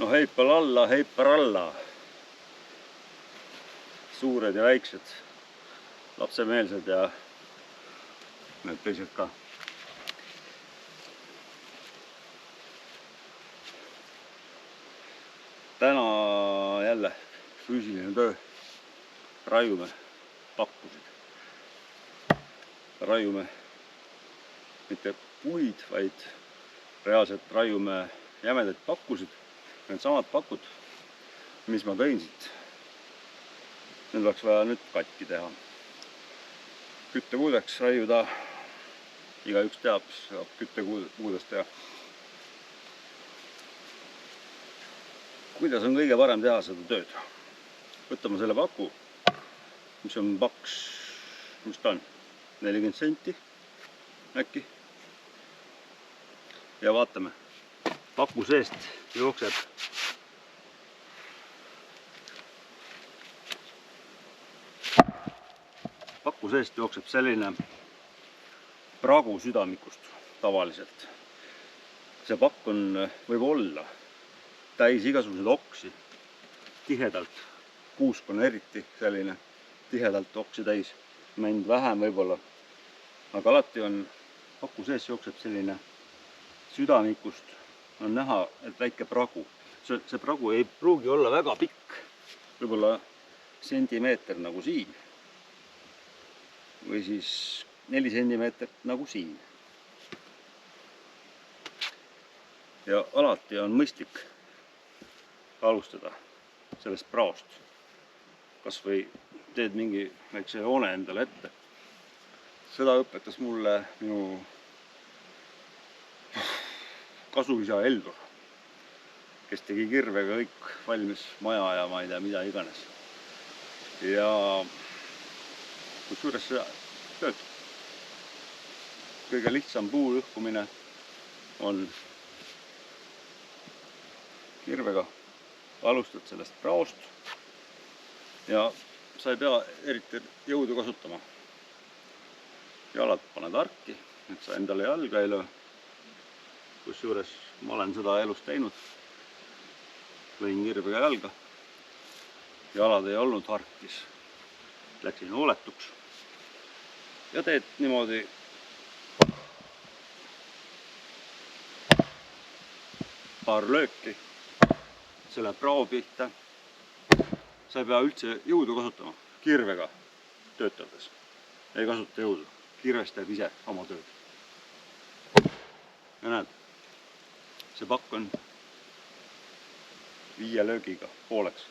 No heipalalla, heiparalla. Suured ja väiksed, lapsemeelsed ja need teised ka. Täna jälle füüsiline töö. Raiume pakkusid. Raiume mitte puid, vaid reaalselt raiume jämedaid pakkusid. Need samad pakud, mis ma tõin siit. Need oleks vaja nüüd katki teha. Küttekuudeks raiuda. Igaüks teab, mis saab küttekuudest teha. Kuidas on kõige parem teha seda tööd? Võtame selle paku, mis on paks, mis ta on? 40 senti äkki. Ja vaatame, paku seest jookseb selline pragu südamikust tavaliselt. See pakk võib olla täis igasuguseid oksi, tihedalt, kuusk on eriti selline tihedalt oksi täis, mänd vähem võib-olla, aga alati on paku sees jookseb selline südamikust, on näha, et väike pragu. See pragu ei pruugi olla väga pikk, võib-olla sentimeeter nagu siin või siis 4 sentimeetrit nagu siin. Ja alati on mõistlik alustada sellest praost. Kas või teed mingi väikse joone endale ette. Seda õpetas mulle minu kasuisa Eldur, kes tegi kirvega kõik valmis maja ja ma ei tea mida iganes. Ja kusjuures see töötab. Kõige lihtsam puu lõhkumine on kirvega. Alustad sellest praost ja sa ei pea eriti jõudu kasutama. Jalad paned arki, et sa endale jalga ei löö. Kusjuures ma olen seda elus teinud. Lõin kirvega jalga. Jalad ei olnud harkis. Läksin hooletuks. Ja teed niimoodi paar lööki selle prao pihta. Sa ei pea üldse jõudu kasutama. Kirvega töötades ei kasuta jõudu. Kirves teeb ise oma tööd. Ja näed, see pakk on 5 löögiga pooleks.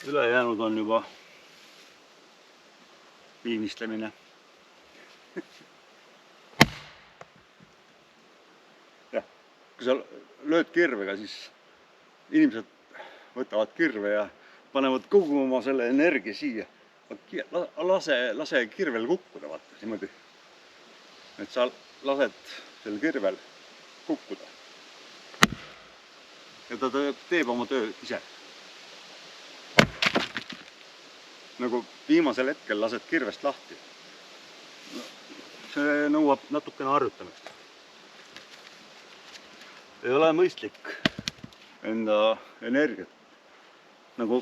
Ülejäänud on juba viimistlemine. Ja, kui sa lööd kirvega, siis inimesed võtavad kirve ja panevad kogu oma selle energia siia. Lase kirvel kukkuda, vaata, niimoodi. Et sa lased sel kirvel kukkuda. Ja ta teeb oma töö ise. Nagu viimasel hetkel lased kirvest lahti. See nõuab natukene harjutamist. Ei ole mõistlik enda energiat nagu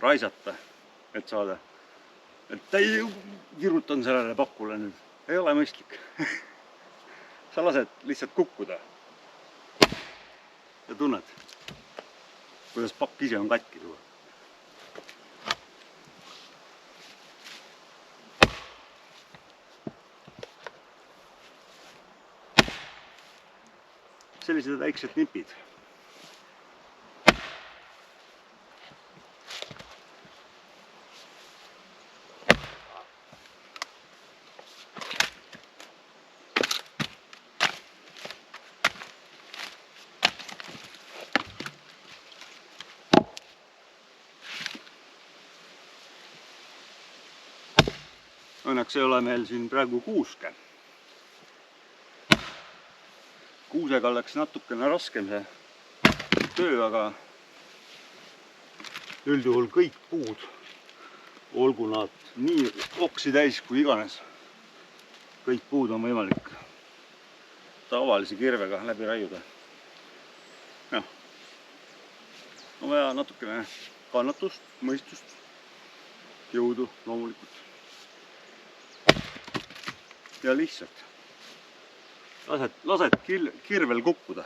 raisata, et saada. Et täi kirutan sellele pakule nüüd. Ei ole mõistlik. Sa lased lihtsalt kukkuda. Ja tunned, kuidas pakk ise on katki tuua. Sellised väiksed nipid. Õnneks ei ole meil siin praegu kuuske. Kuusega oleks natukene raskem see töö, aga üldjuhul kõik puud olgu nad nii oksi täis kui iganes. Kõik puud on võimalik tavalise kirvega läbi raiuda. On vaja natukene kannatust, mõistust, jõudu loomulikult. Ja lihtsalt lased kirvel kukkuda.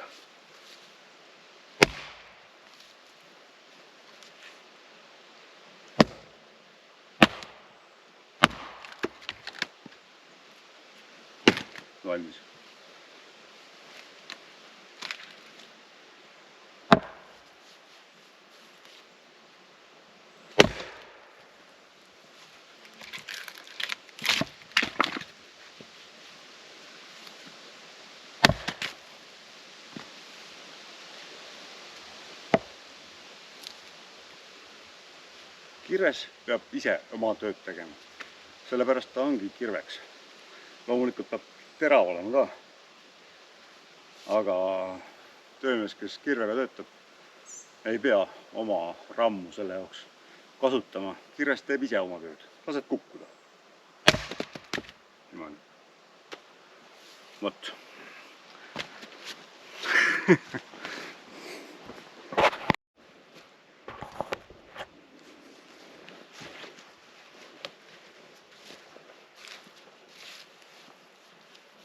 Valmis. Kirves peab ise oma tööd tegema. Sellepärast ta ongi kirveks. Loomulikult peab terav olema ka. Aga töömees, kes kirvega töötab, ei pea oma rammu selle jaoks kasutama. Kirves teeb ise oma tööd. Lased kukkuda. Niimoodi. Vot.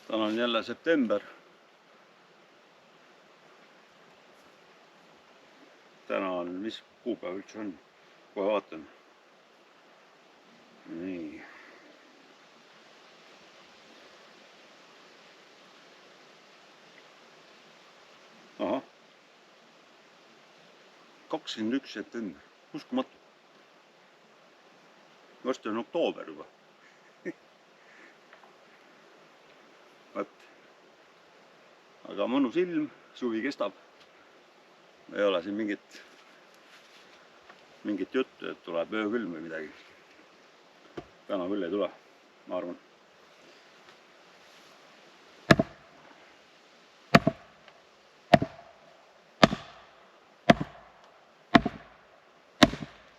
Täna on jälle september. Täna on, mis kuupäev üldse on? Kohe vaatan. Nii. Aha. 21 september. Uskumatu. Varsti on oktoober juba. Võt. Aga mõnus ilm, suvi kestab. Ei ole siin mingit juttu, et tuleb öökülm või midagi. Täna küll ei tule, ma arvan.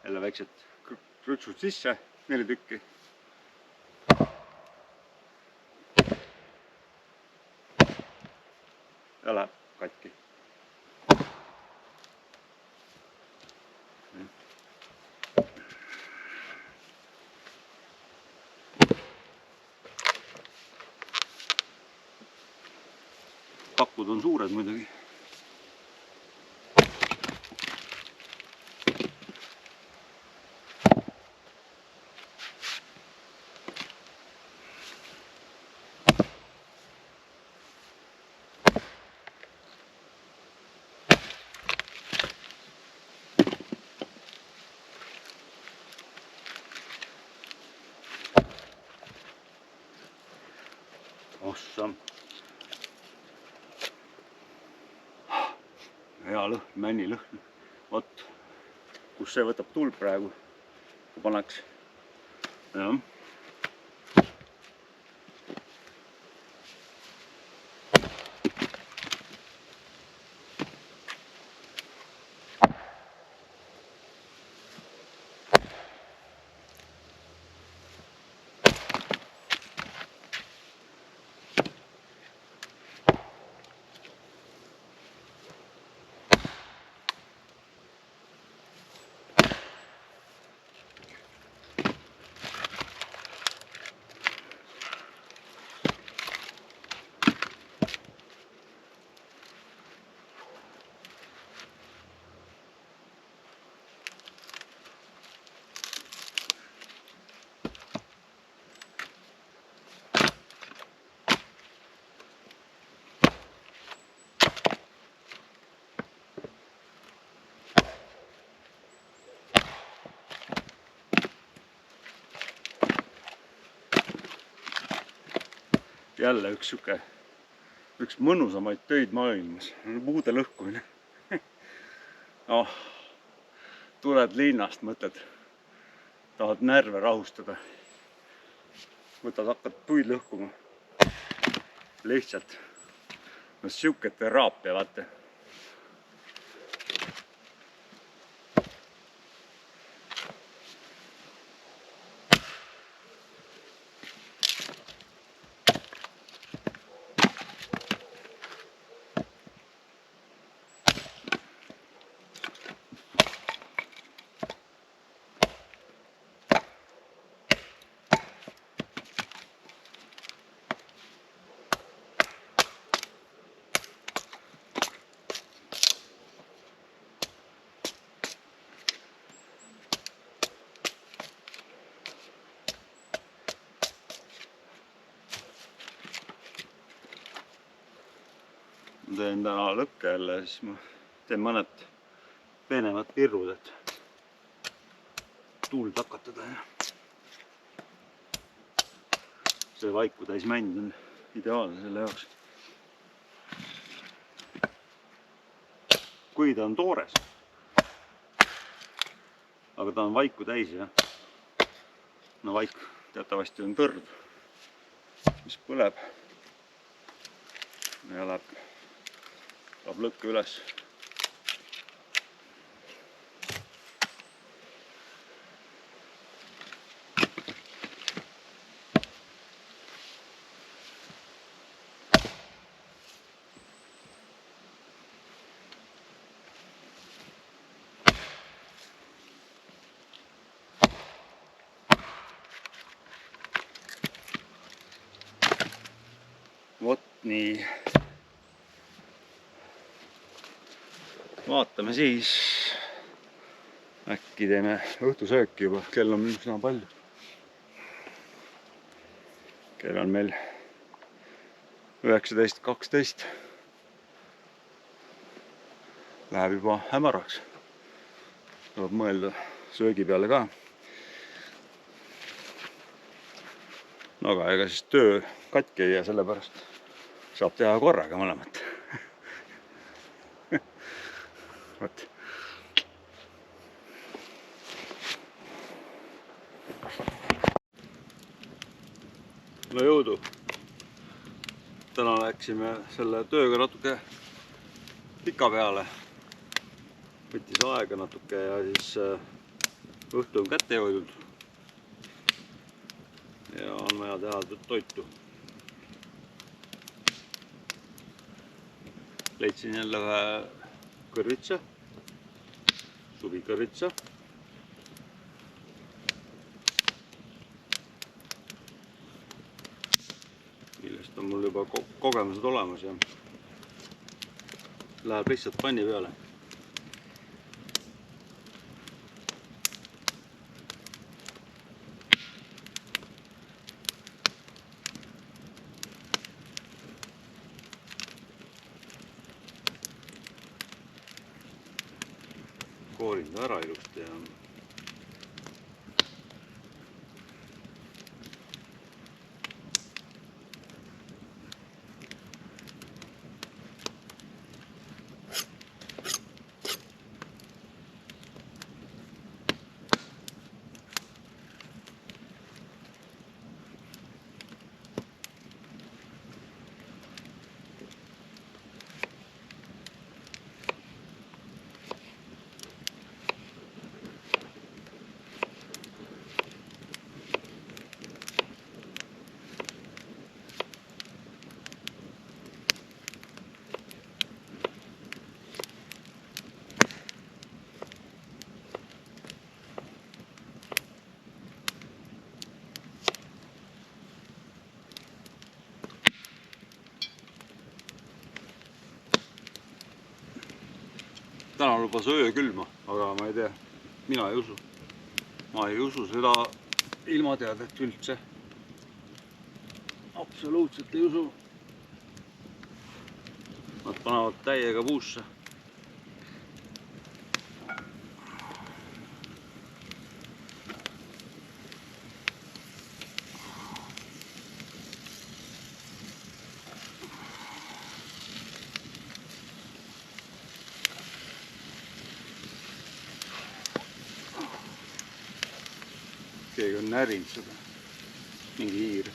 Jälle väiksed krütsud sisse, 4 tükki. Ja läheb katki. Pakud on suured muidugi. Ossa. Hea lõhn, männi lõhn. Vot, kus see võtab tuld praegu, kui paneks. Jah. Jälle üks mõnusamaid töid maailmas, puude lõhkumine. Oh, tuled linnast, mõtled, tahad närve rahustada. Hakkad puid lõhkuma. Lihtsalt. No siuke teraapia, vaata. ma teen täna lõkke jälle, siis ma teen mõned peenemad pirrud, et tuult hakatada ja see vaiku täis mänd on ideaalne selle jaoks. kui ta on toores, aga ta on vaiku täis ja no vaik teatavasti on tõrv, mis põleb ja läheb lõkke üles. Vot nii. Vaatame siis. Äkki teeme õhtusööki juba. Kell on üsna palju. Kell on meil 19.12. Läheb juba hämaraks. Tuleb mõelda söögi peale ka. No aga ega siis töö katki ei jää, sellepärast saab teha korraga mõlemat. Võt. No jõudu. Täna läksime selle tööga natuke pika peale. Võttis aega natuke ja siis õhtu on kätte jõudnud. Ja on vaja teha toitu. Leidsin jälle vähe kõrvitsa, suvikõrvitsa. Millest on mul juba kogemused olemas ja läheb lihtsalt panni peale. Koorin ta ära ilusti ja täna lubas öö külma, aga ma ei tea, mina ei usu. Ma ei usu seda ilmateadet üldse. Absoluutselt ei usu. Nad panevad täiega puusse. Keegi on närinud seda. Mingi hiir.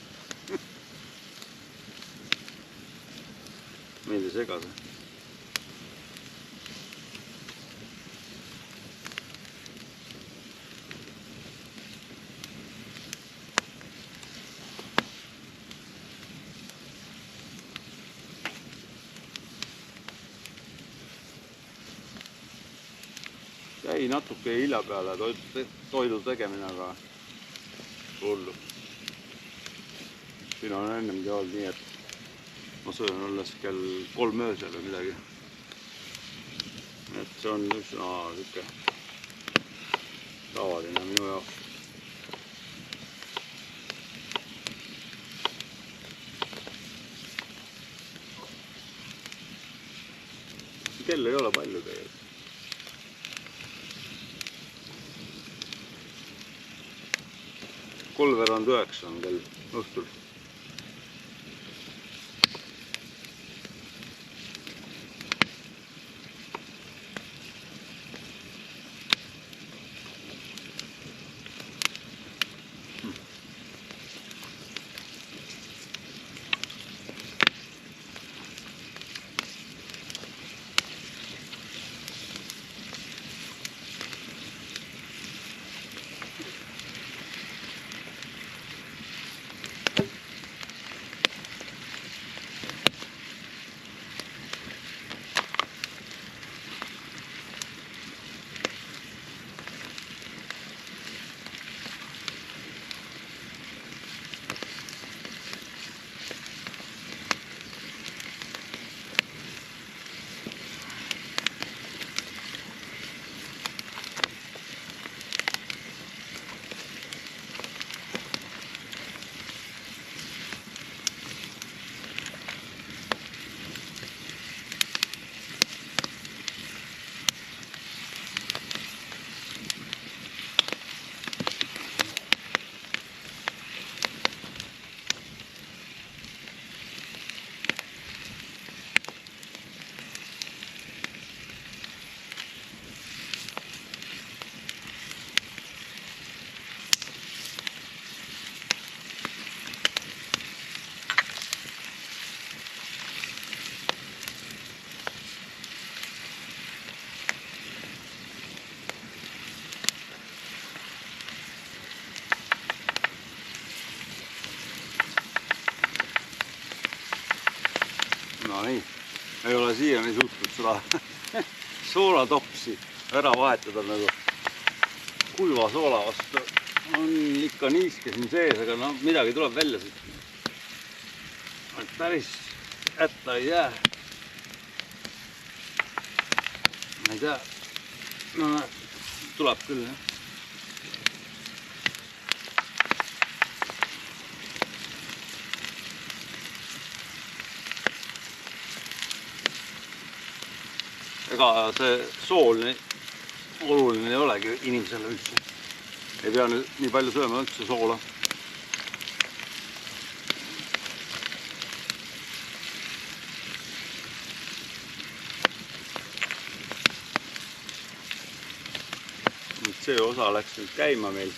Meelde segase. Jäi natuke hilja peale toidu tegemine, aga hullu. Siin on ennemgi olnud nii, et ma söön alles kell 3 öösel või midagi. Et see on üsna siuke tavaline minu jaoks. kell ei ole palju tegelikult. Kolmveerand 9 on kell õhtul. No nii, ei ole siiani suutnud seda soolatopsi ära vahetada nagu kuiva soola vastu. On ikka niiske siin sees, aga no midagi tuleb välja siit. Päris jätta ei jää. Ma ei tea, no tuleb küll jah. Ega see sool oluline ei olegi inimesele üldse. Ei pea nii palju sööma üldse soola. Nüüd see osa läks nüüd käima meil.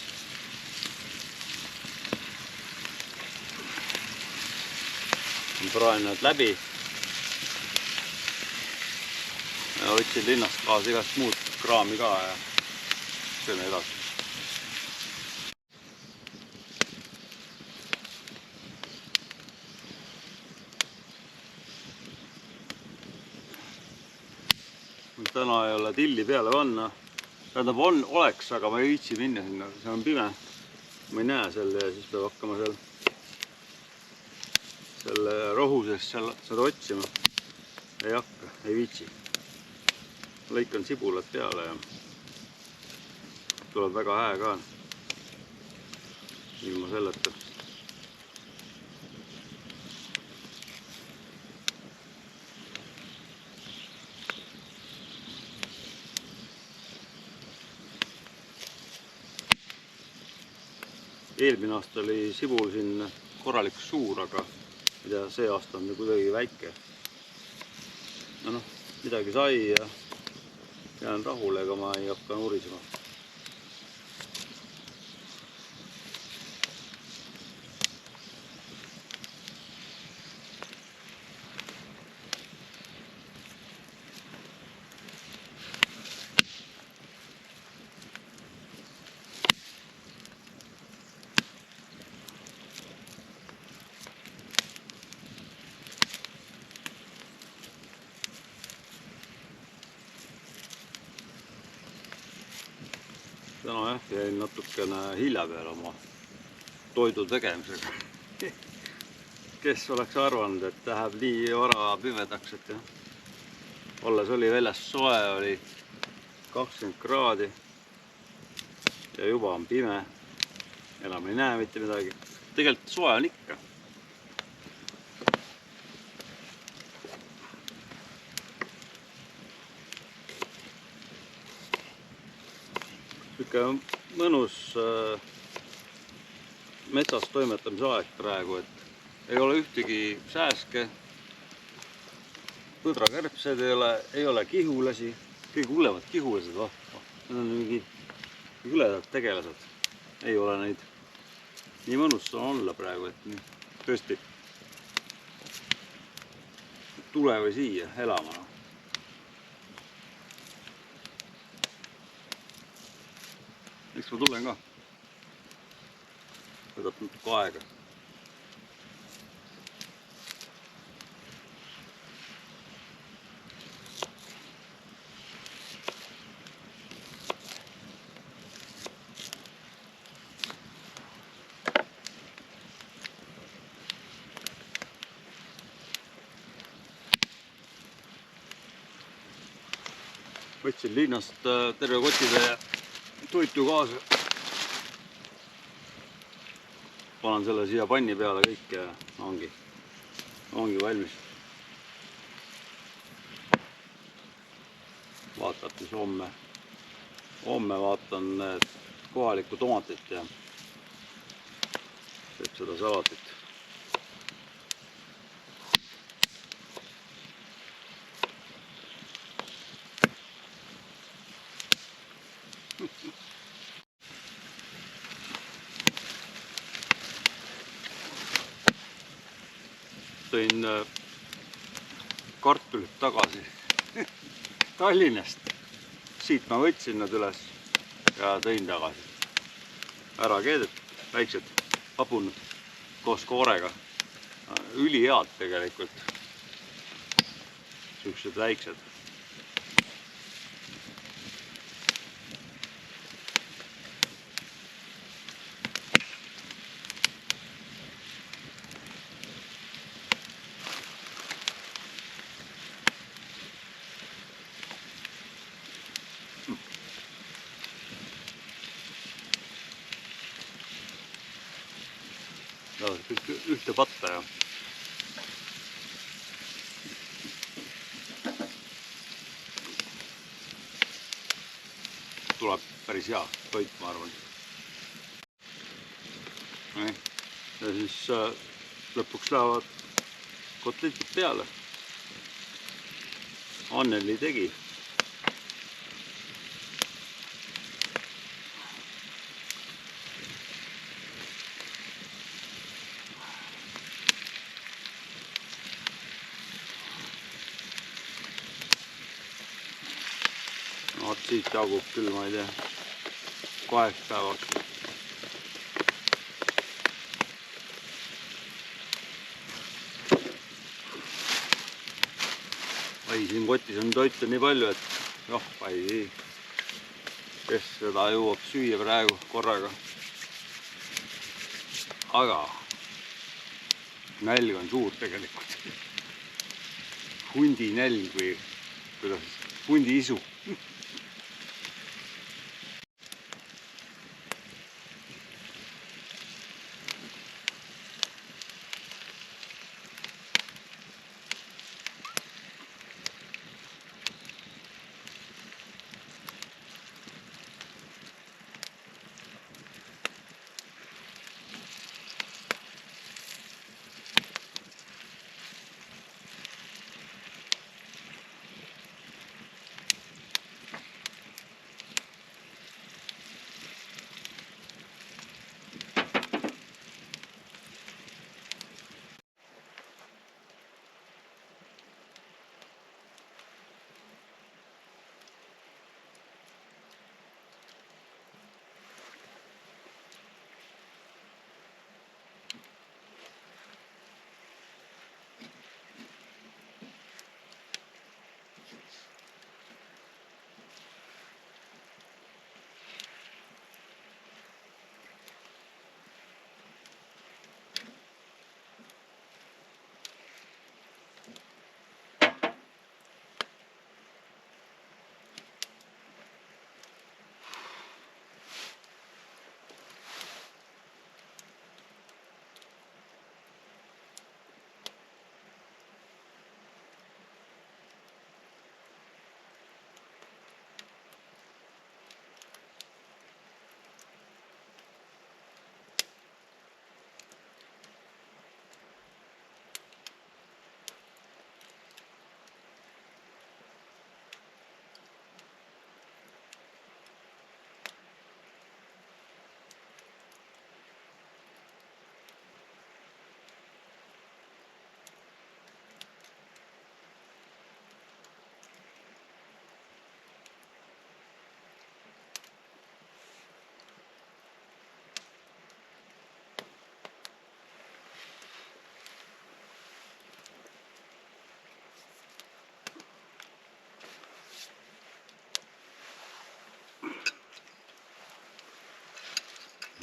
Praen nad läbi. Ja võtsin linnast kaasa igast muud kraami ka ja sööme edasi. Täna ei ole tilli peale panna. Tähendab oleks, aga ma ei viitsi minna sinna, see on pime. Ma ei näe selle ja siis peab hakkama selle rohu seest seda otsima. Ei hakka, ei viitsi. Lõikan sibulat peale ja tuleb väga hää ka ilma selleta. Eelmine aasta oli sibul siin korralik suur, aga see aasta on kuidagi väike. No, midagi sai ja jään rahule, ega ma ei hakka nurisema. Täna jah, jäin natukene hilja peale oma toidu tegemisega. Kes oleks arvanud, et läheb nii vara pimedaks, et jah. Olles oli väljas soe, oli 20 kraadi ja juba on pime. Enam ei näe mitte midagi. Tegelikult soe on ikka. Niisugune mõnus metsas toimetamise aeg praegu, et ei ole ühtegi sääske, põdrakärbsed ei ole kihulasi, kõige hullemad kihulased, need on mingi üledad tegelased, ei ole neid. Nii mõnus on olla praegu, et tõesti tule või siia elama. Eks ma tulen ka. Võtab natuke aega. Võtsin linnast terve kotitäie toitu kaasa. Panen selle siia panni peale kõik ja ongi valmis. Vaatab siis homme vaatan kohalikku tomatit ja teeb seda salatit. Tõin kartulit tagasi Tallinnast. Siit ma võtsin nad üles ja tõin tagasi. Ära keedetud, väiksed hapunud koos koorega. Ülihead tegelikult. Siuksed väiksed. Kõik ühte patta ja tuleb päris hea toit, ma arvan. Ja siis lõpuks lähevad kotletid peale. Anneli tegi. Siit jagub küll, ma ei tea, 2 päevaks. Siin kotis on toitu nii palju, et joh, kes seda jõuab süüa praegu korraga. Aga nälg on suur tegelikult. Hundi nälg või kuidas, hundi isu.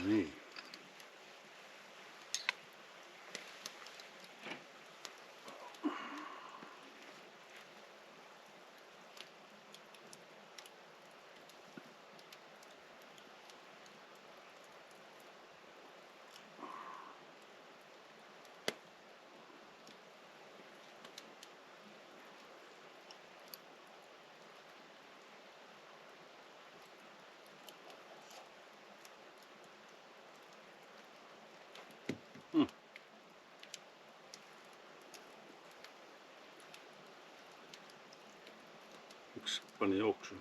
nii. Üks pani jooksu.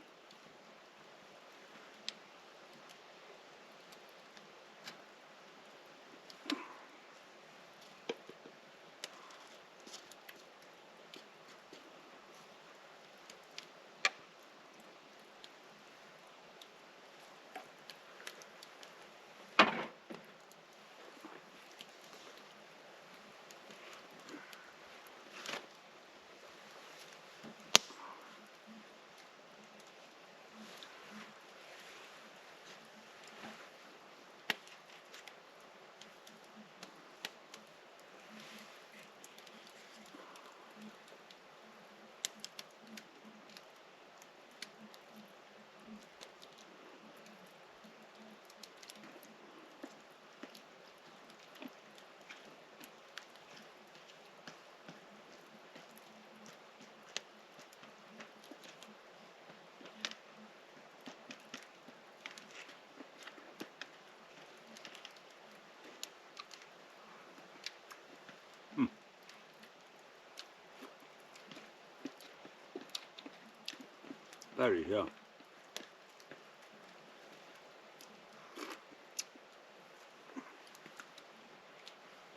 Päris hea.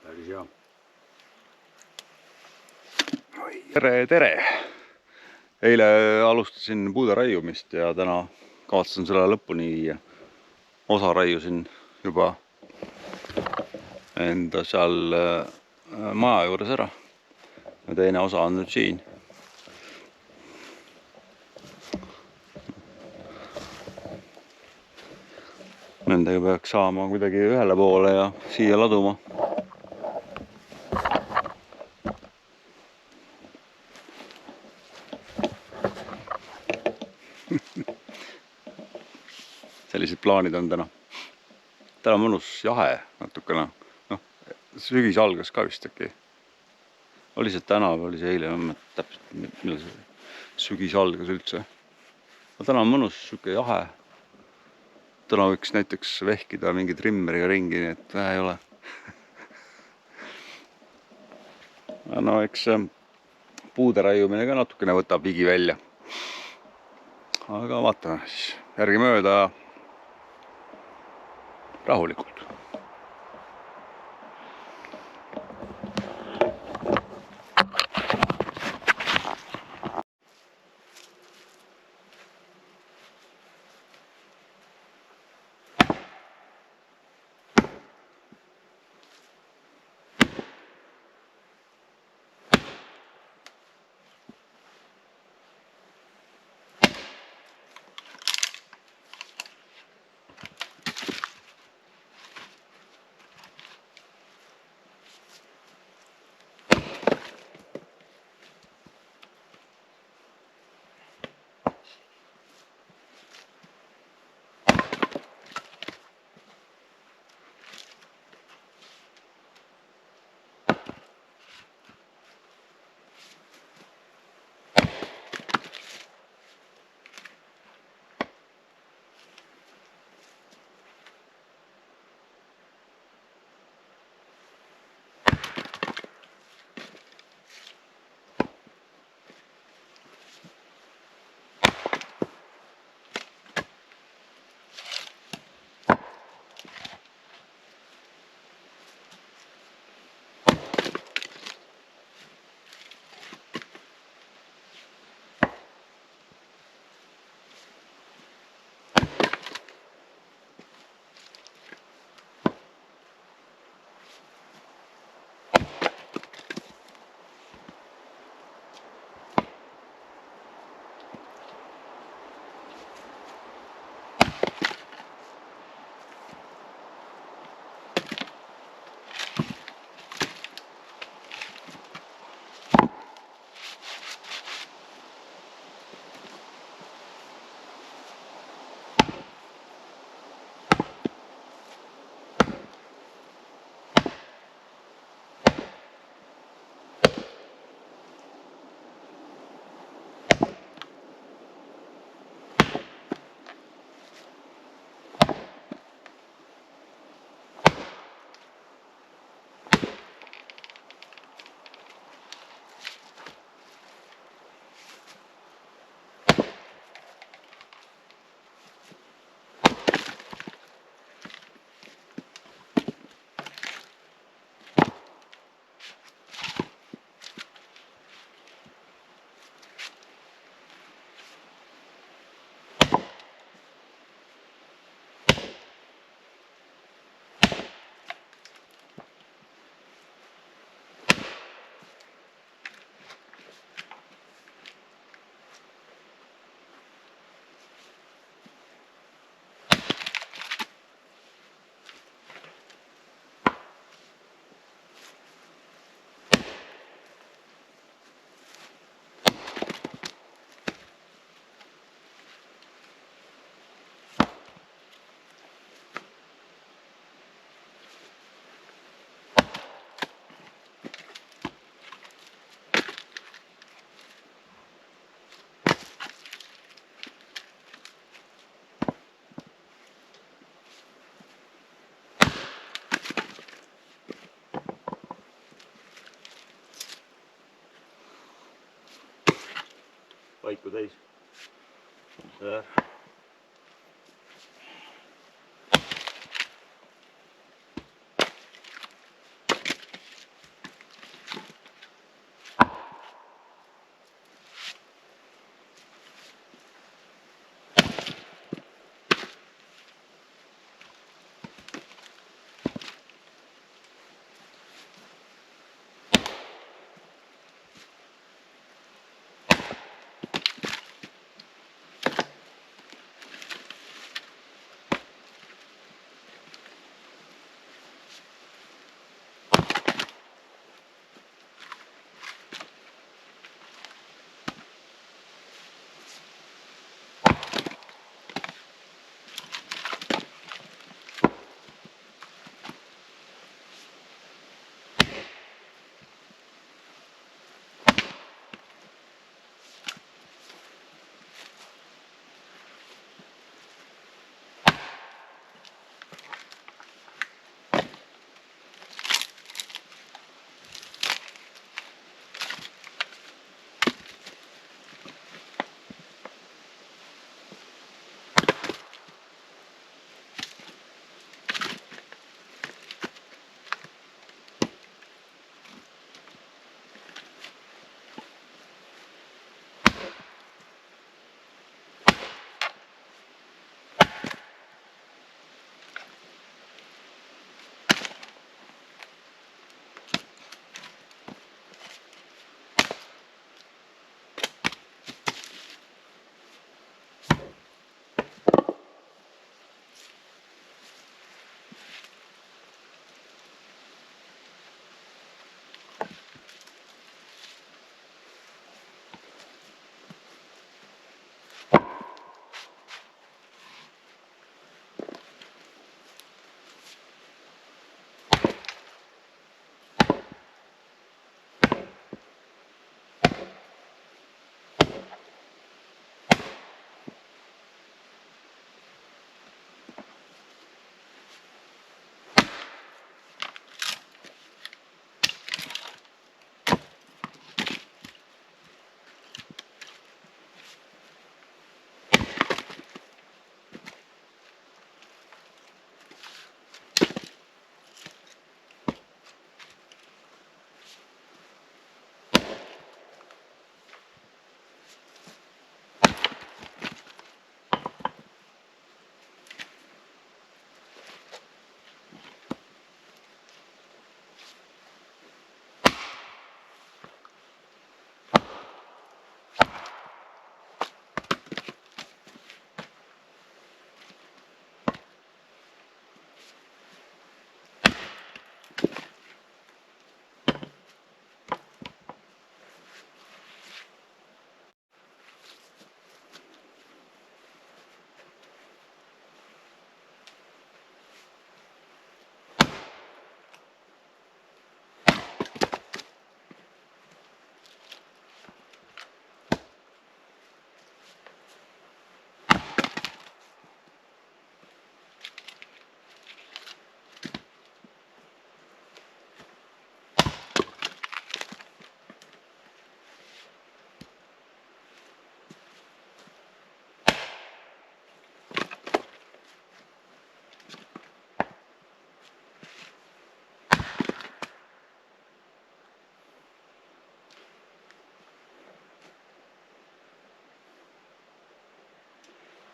Päris hea. Tere! Eile alustasin puude raiumist ja täna kavatsen selle lõpuni viia. Osa raiusin juba enda seal maja juures ära. Ja teine osa on nüüd siin. Nendega peaks saama kuidagi ühele poole ja siia laduma. Sellised plaanid on täna. Täna on mõnus jahe natukene. No, sügis algas ka vist äkki. Oli see täna või oli see eile? Täpselt, millal see sügis algas üldse. No, täna on mõnus süke jahe. Täna võiks näiteks vehkida mingi trimmeriga ringi, nii et vähe ei ole. No eks puude raiumine ka natukene võtab higi välja. Aga vaatame siis järgi mööda rahulikult. paiku täis.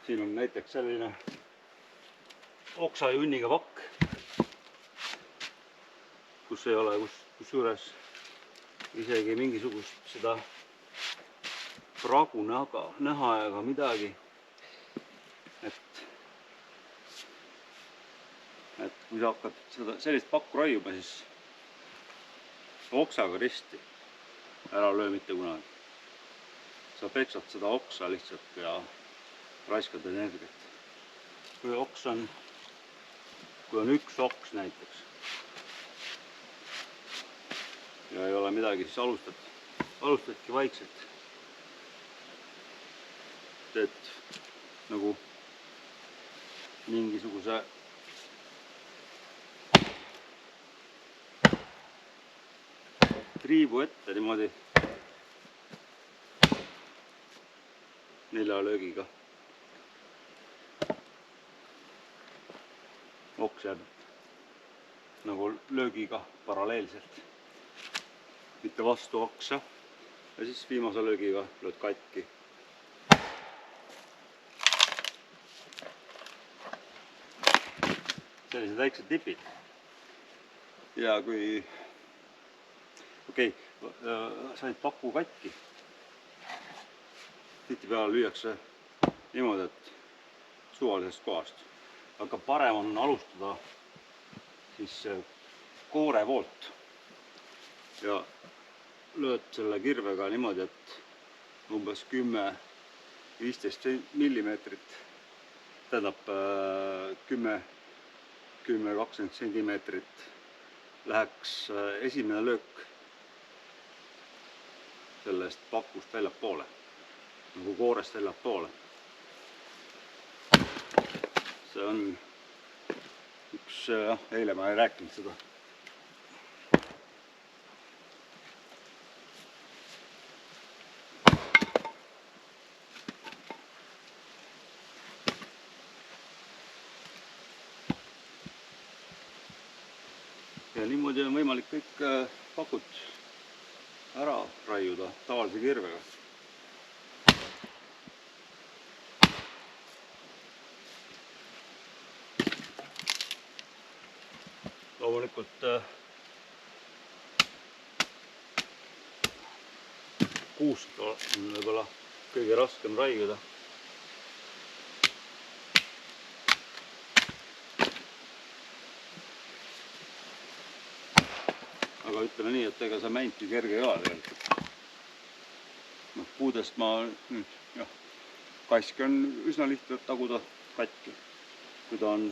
Siin on näiteks selline oksajunniga pakk, kus ei ole kusjuures isegi mingisugust seda pragu näha ega midagi. Et kui sa hakkad sellist pakku raiuma, siis oksaga risti ära löö mitte kunagi. Sa peksad seda oksa lihtsalt ja raiskad energiat. Kui on üks oks näiteks ja ei ole midagi, siis alustadki vaikselt. Teed nagu mingisuguse triibu ette niimoodi. 4 löögiga. Oks jääb nagu löögiga paralleelselt, mitte vastu oksa. Ja siis viimase löögiga lööd katki. Sellised väiksed tipid. Ja kui said paku katki, tihtipeale lüüakse niimoodi, et suvalisest kohast. Aga parem on alustada siis koore poolt ja lööd selle kirvega niimoodi, et umbes 10-15 millimeetrit, tähendab 10-20 sentimeetrit läheks esimene löök sellest pakust väljapoole, nagu koorest väljapoole. See on üks, eile ma ei rääkinud seda. Ja niimoodi on võimalik kõik pakud ära raiuda tavalise kirvega. Loomulikult kuusk on võib-olla kõige raskem raiuda. Aga ütleme nii, et ega see mäntki kerge ei ole tegelikult. Puudest ma nüüd, kaski on üsna lihtne taguda katki. Kui ta on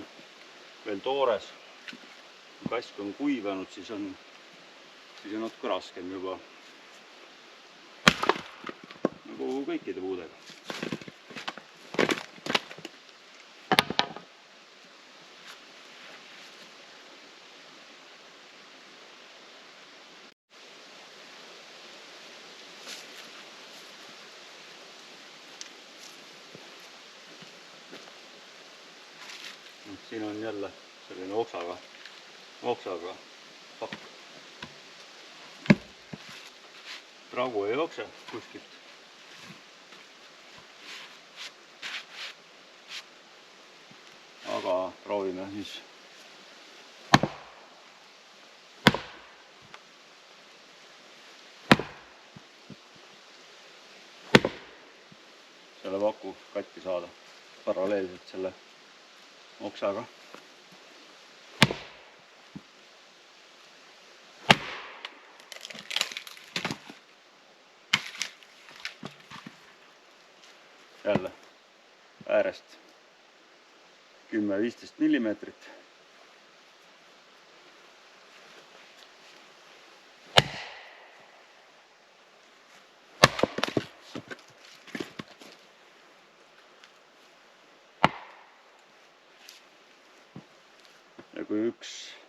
veel toores, kui kask on kuivanud, siis on natuke raskem juba. Nagu kõikide puudega. Siin on jälle selline oksaga pakk. Pragu ei jookse kuskilt. Aga proovime siis. Selle paku katki saada paralleelselt selle oksaga. Jälle äärest 10-15 millimeetrit. Ja kui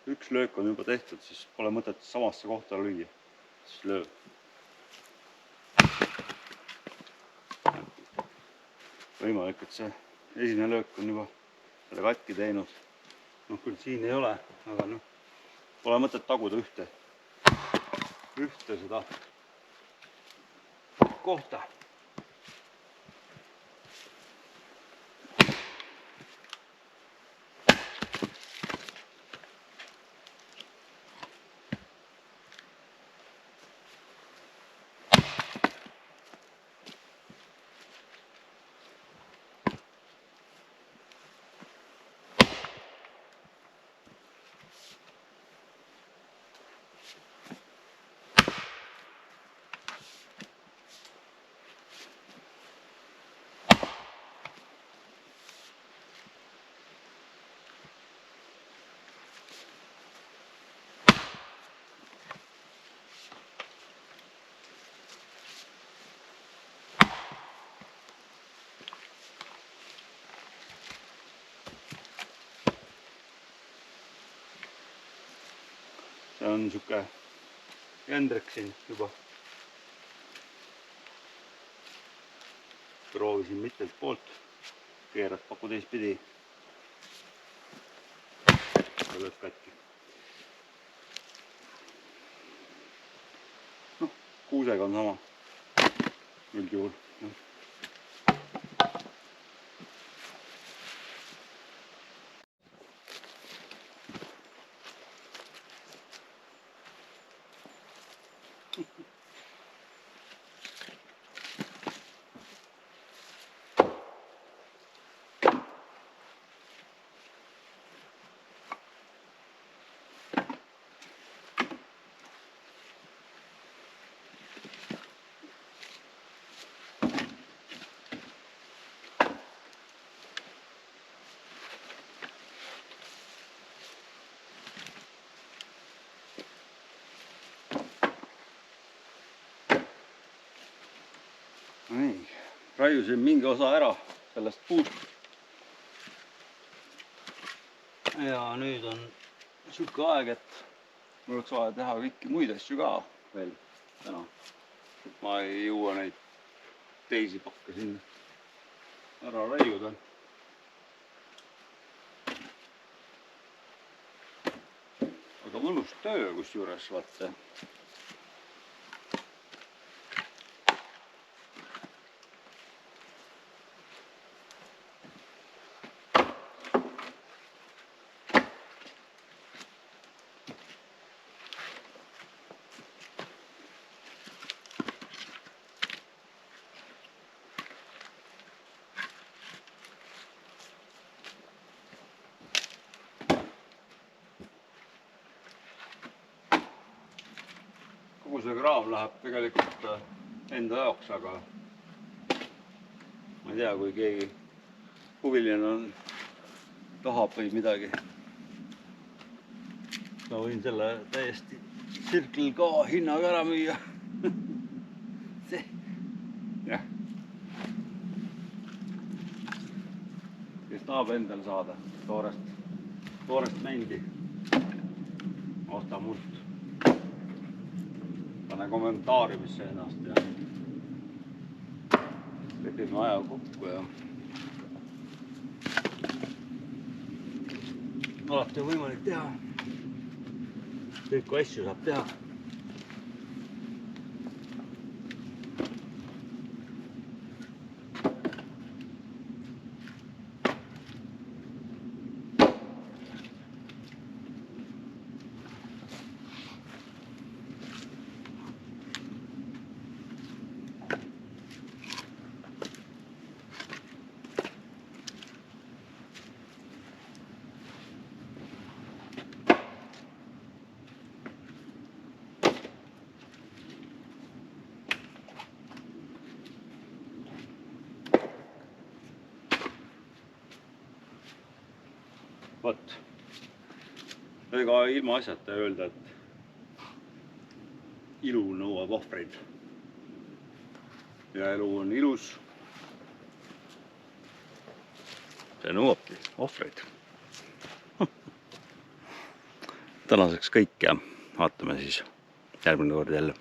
üks löök on juba tehtud, siis pole mõtet samasse kohta lüüa. Siis löö. Võimalik, et see esimene löök on juba selle katki teinud. Küll siin ei ole, aga pole mõtet taguda ühte seda kohta. See on niisugune Hendrik siin juba. Proovi proovisin mitmelt poolt, keeras paku teistpidi. Lööb katki. Noh, kuusega on sama üldjuhul. Nii, raiusin mingi osa ära sellest puust. Ja nüüd on siuke aeg, et mul oleks vaja teha kõiki muid asju ka veel täna. Ma ei jõua neid teisi pakke siin ära raiuda. Aga mõnus töö kusjuures, vaata. Kogu see kraam läheb tegelikult enda jaoks, aga ma ei tea, kui keegi huviline on, tahab või midagi. Ma võin selle täiesti Circle K hinnaga ära müüa. Jah. Kes tahab endal saada toorest mendi, osta mult. Pane kommentaariumisse ennast ja lepime aja kokku ja alati on võimalik teha. Kõiki asju saab teha. Vot, ega ilma asjata öelda, et ilu nõuab ohvreid. Ja elu on ilus. See nõuabki ohvreid. Tänaseks kõik ja vaatame siis järgmine kord jälle.